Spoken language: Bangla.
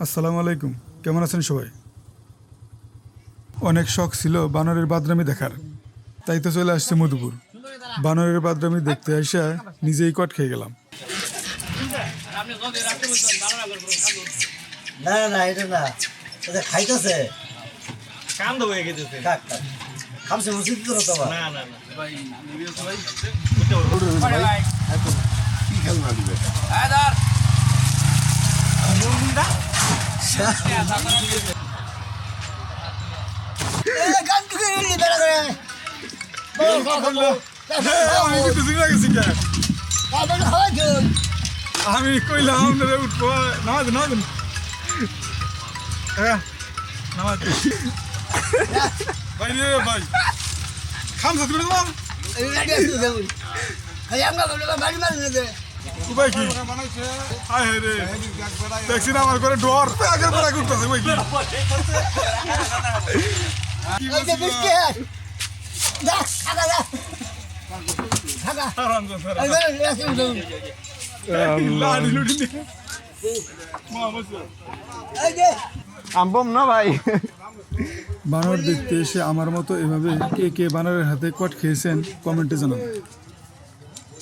আসসালামু আলাইকুম, কেমন আছেন সবাই? অনেক শখ ছিল বানরের বাদরামি দেখার, তাই তো চলে আসছে মধুপুর। বানরের বাদরামি দেখতে আইসা নিজেই কট খেয়ে গেলাম। না না এটা না, এটা খাইতেছে কান্দ হয়ে গেছে। কাক কাক খামছে মসজিদ তো তো না না না ভাই কি খেলনা দিবে? গান টুকে নিলি বেড়া করে আমি কইলাম উঠবো, নামাজ নামাজ নামাজ ভাই রে ভাই, খামসা তুমি তোমার উপায় কি? হায় হায় রে, দেখছি না আমার ঘরে ডর আগের পর আগে উঠতেছে। উপায় কি? আম্বম না ভাই। বানর দেখতে এসে আমার মতো এভাবে কে কে বানরের হাতে কট খেয়েছেন কমেন্টে জানান।